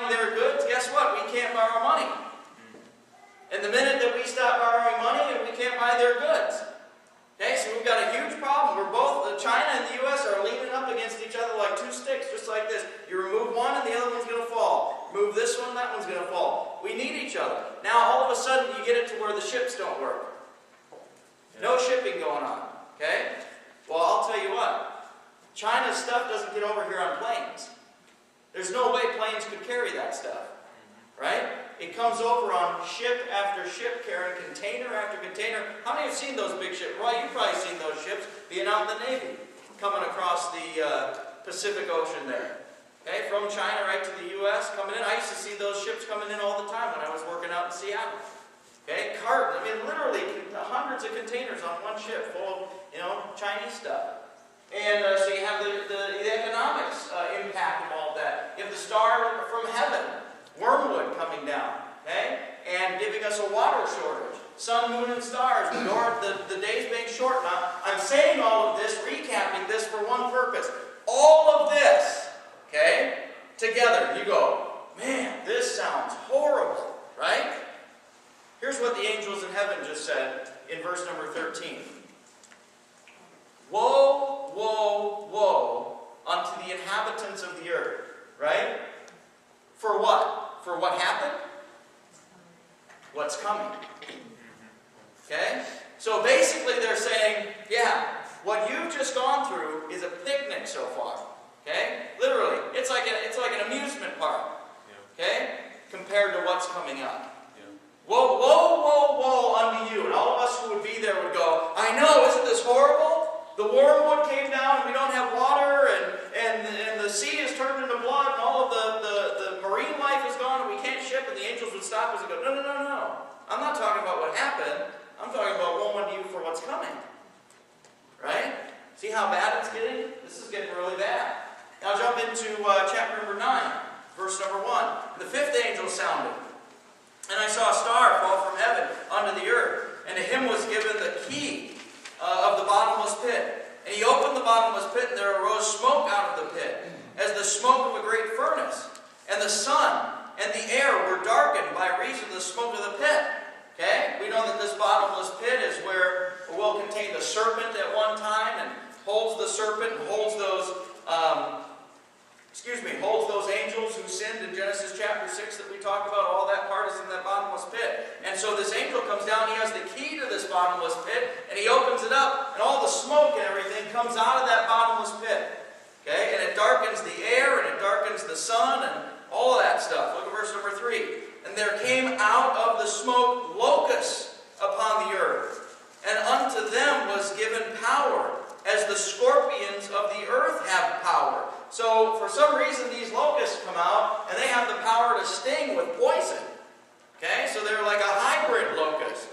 buying their goods, guess what? We can't borrow money. And the minute that we stop borrowing money, we can't buy their goods. Okay, so we've got a huge problem. We're both, China and the U.S. are leaning up against each other like two sticks, just like this. You remove one and the other one's going to fall. Remove this one, that one's going to fall. We need each other. Now, all of a sudden, you get it to where the ships don't work. No shipping going on. Okay? Well, I'll tell you what. China's stuff doesn't get over here on planes. There's no way planes could carry that stuff. Right? It comes over on ship after ship, carrying container after container. How many have seen those big ships? Roy, you've probably seen those ships being out in the Navy, coming across the Pacific Ocean there. Okay, from China right to the U.S. coming in. I used to see those ships coming in all the time when I was working out in Seattle. Okay, literally hundreds of containers on one ship full of, Chinese stuff. And so you have the economics impact of all that. You have the star from heaven, wormwood coming down, okay, and giving us a water shortage. Sun, moon, and stars. The days being short. Now, I'm saying all of this, recapping this for one purpose. All of this, okay, together, you go, man, this sounds horrible, right? Here's what the angels in heaven just said in verse number 13. Woe, woe, woe unto the inhabitants of the earth, right? For what? For what happened? What's coming. Okay? So basically they're saying, yeah, what you've just gone through is a picnic so far. Okay? Literally. It's like an amusement park. Okay? Compared to what's coming up. Woe, woe, woe, woe unto you. And all of us who would be there would go, I know, isn't this horrible? The wormwood came down, and we don't have water, and the sea is turned into blood, and all of the marine life is gone, and we can't ship, and the angels would stop us and go, no, no, no, no. I'm not talking about what happened. I'm talking about woe unto you for what's coming. Right? See how bad it's getting? This is getting really bad. Now jump into chapter number 9, verse number 1. The fifth angel sounded. And I saw a star fall from heaven unto the earth, and to him was given the key of the bottomless pit. And he opened the bottomless pit, and there arose smoke out of the pit, as the smoke of a great furnace. And the sun and the air were darkened by reason of the smoke of the pit. Okay? We know that this bottomless pit is where it will contain the serpent at one time, and holds the serpent, and holds those angels who sinned in Genesis chapter 6 that we talked about. All that part is in that bottomless pit. And so this angel comes down, he has the key to this bottomless pit, and he opens it up, and all the smoke and everything comes out of that bottomless pit. Okay? And it darkens the air, and it darkens the sun, and all of that stuff. Look at verse number 3. And there came out of the smoke locusts upon the earth, and unto them was given power, as the scorpions of the earth have power. So, for some reason, these locusts come out, and they have the power to sting with poison. Okay? So they're like a hybrid locust.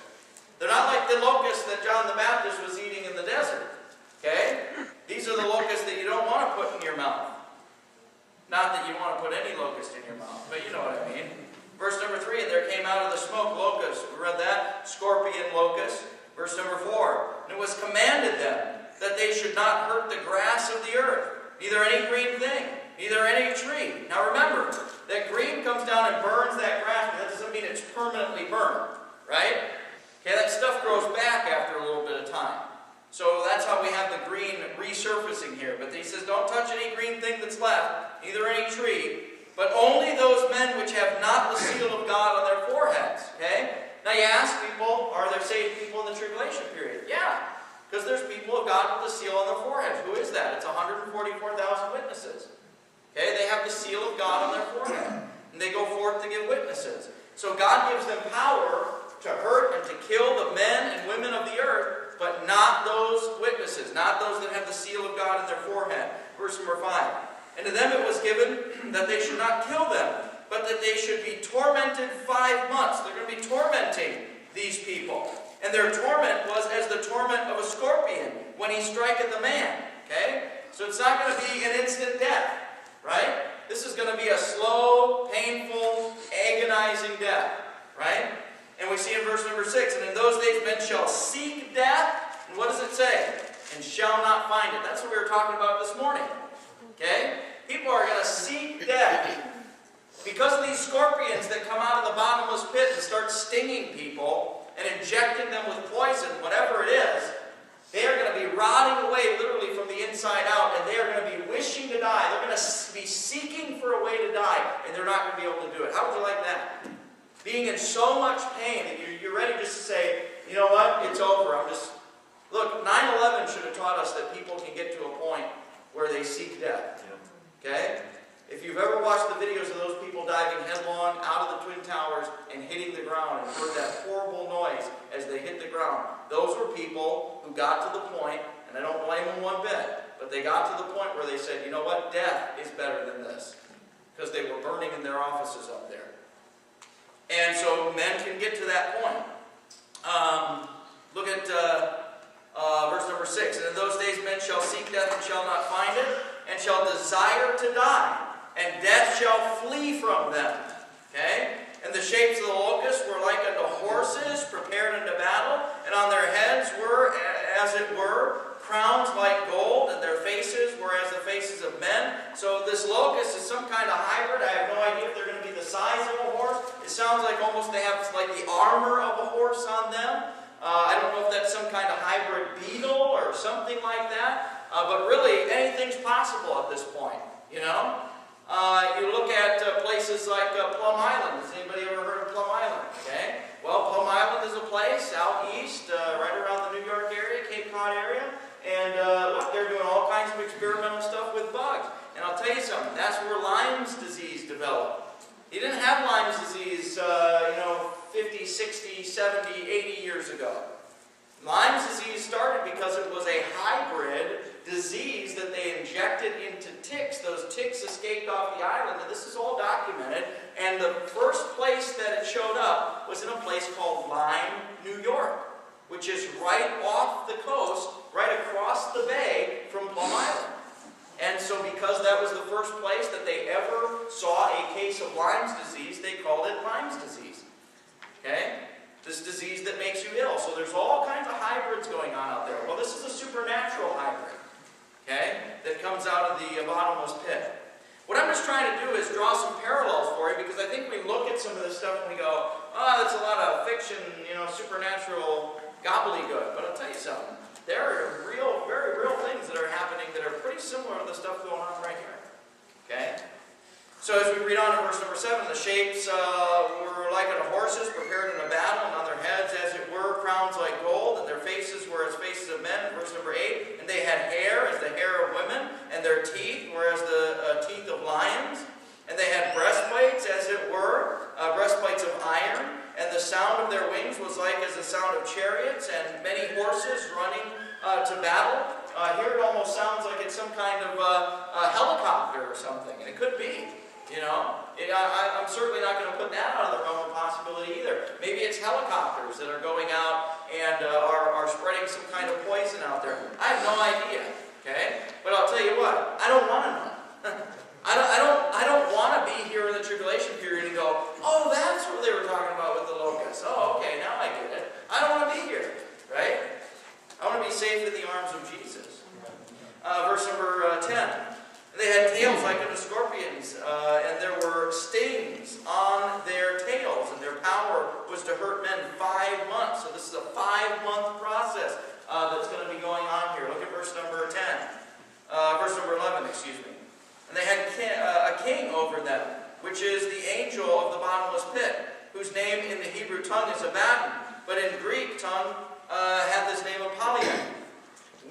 They're not like the locusts that John the Baptist was eating in the desert. Okay? These are the locusts that you don't want to put in your mouth. Not that you want to put any locust in your mouth, but you know what I mean. Verse number 3, and there came out of the smoke locusts. We read that. Scorpion locust. Verse number 4, and it was commanded them that they should not hurt the grass of the earth, neither any green thing, neither any tree. Now remember, that green comes down and burns that grass, but that doesn't mean it's permanently burned, right? Okay, that stuff grows back after a little bit of time. So that's how we have the green resurfacing here. But he says, don't touch any green thing that's left, neither any tree, but only those men which have not the seal of God on their foreheads. Okay? Now you ask people, are there saved people in the tribulation period? Yeah. Because there's people of God with the seal on their foreheads. Who is that? It's 144,000 witnesses. Okay, they have the seal of God on their forehead. And they go forth to give witnesses. So God gives them power to hurt and to kill the men and women of the earth, but not those witnesses, not those that have the seal of God in their forehead. Verse number 5. And to them it was given that they should not kill them, but that they should be tormented 5 months. They're going to be tormenting these people. And their torment was as the torment of a scorpion when he striketh a man. Okay? So it's not going to be an instant death. Right? This is going to be a slow, painful, agonizing death. Right? And we see in verse number 6, and in those days men shall seek death. And what does it say? And shall not find it. That's what we were talking about this morning. Okay? People are going to seek death. Because of these these scorpions that come out of the bottomless pit and start stinging people and injecting them with poison, whatever it is, they are going to be rotting away literally from the inside out, and they are going to be wishing to die. They're going to be seeking for a way to die, and they're not going to be able to do it. How would you like that? Being in so much pain that you're ready just to say, you know what, it's over. Look, 9/11 should have taught us that people can get to a point where they seek death. Okay? If you've ever watched the videos of those people diving headlong out of the Twin Towers and hitting the ground and heard that horrible noise as they hit the ground, those were people who got to the point, and I don't blame them one bit, but they got to the point where they said, you know what, death is better than this. Because they were burning in their offices up there. And so men can get to that point. Look at verse number 6. And in those days men shall seek death and shall not find it, and shall desire to die, and death shall flee from them. Okay? And the shapes of the locusts were like unto horses prepared unto battle, and on their heads were, as it were, crowns like gold, and their faces were as the faces of men. So this locust is some kind of hybrid. I have no idea if they're going to be the size of a horse. It sounds like almost they have like the armor of a horse on them. I don't know if that's some kind of hybrid beetle or something like that. But really, anything's possible at this point, you know? You look at places like Plum Island. Has anybody ever heard of Plum Island? Okay. Well, Plum Island is a place out east, right around the New York area, Cape Cod area. And look, they're doing all kinds of experimental stuff with bugs. And I'll tell you something, that's where Lyme's disease developed. You didn't have Lyme's disease, 50, 60, 70, 80 years ago. Lyme's disease started because it was a hybrid disease that they injected into ticks. Those ticks escaped off the island, and this is all documented. And the first place that it showed up was in a place called Lyme, New York, which is right off the coast, right across the bay from Plum Island. And so because that was the first place that they ever saw a case of Lyme's disease, they called it Lyme's disease. Okay? This disease that makes you ill. So there's all kinds of hybrids going on out there. Well, this is a supernatural hybrid, okay, that comes out of the bottomless pit. What I'm just trying to do is draw some parallels for you, because I think we look at some of this stuff and we go, oh, that's a lot of fiction, supernatural gobbledygook. But I'll tell you something. There are real, very real things that are happening that are pretty similar to the stuff going on right here. Okay? So as we read on in verse number 7, the shapes were like unto horses prepared in a battle, and on their heads, as it were, crowns like gold, and their faces were as faces of men. Verse number 8, and they had hair as the hair of women, and their teeth were as the teeth of lions. And they had breastplates, as it were, breastplates of iron, and the sound of their wings was like as the sound of chariots, and many horses running to battle. Here it almost sounds like it's some kind of a helicopter or something, and it could be. I'm certainly not going to put that out of the realm of possibility either. Maybe it's helicopters that are going out and are spreading some kind of poison out there. I have no idea, okay? But I'll tell you what, I don't want to know. I don't want to be here in the tribulation period and go, oh, that's what they were talking about with the locusts. Oh, okay, now I get it. I don't want to be here, right? I want to be safe in the arms of Jesus. Verse number 10. They had tails like unto scorpions, and there were stings on their tails, and their power was to hurt men 5 months. So this is a 5-month process that's going to be going on here. Look at verse number 10. Verse number 11, excuse me. And they had a king over them, which is the angel of the bottomless pit, whose name in the Hebrew tongue is Abaddon, but in Greek tongue hath this name Apollyon.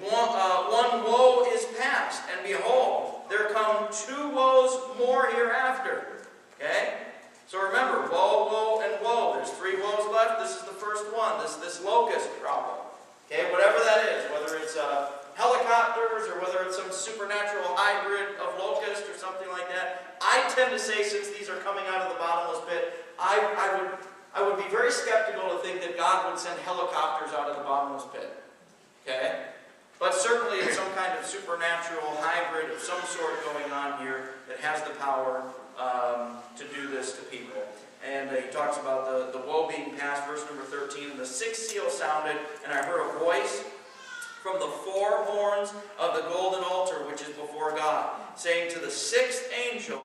One woe is past, and behold, there come 2 woes more hereafter. Okay? So remember, woe, and woe. There's 3 woes left. This is the first one. This locust problem. Okay? Whatever that is, whether it's helicopters or whether it's some supernatural hybrid of locust or something like that. I tend to say, since these are coming out of the bottomless pit, I would be very skeptical to think that God would send helicopters out of the bottomless pit. Okay? But certainly it's some kind of supernatural hybrid of some sort going on here that has the power to do this to people. And he talks about the woe being past, verse number 13. And the 6th seal sounded, and I heard a voice from the 4 horns of the golden altar which is before God, saying to the 6th angel,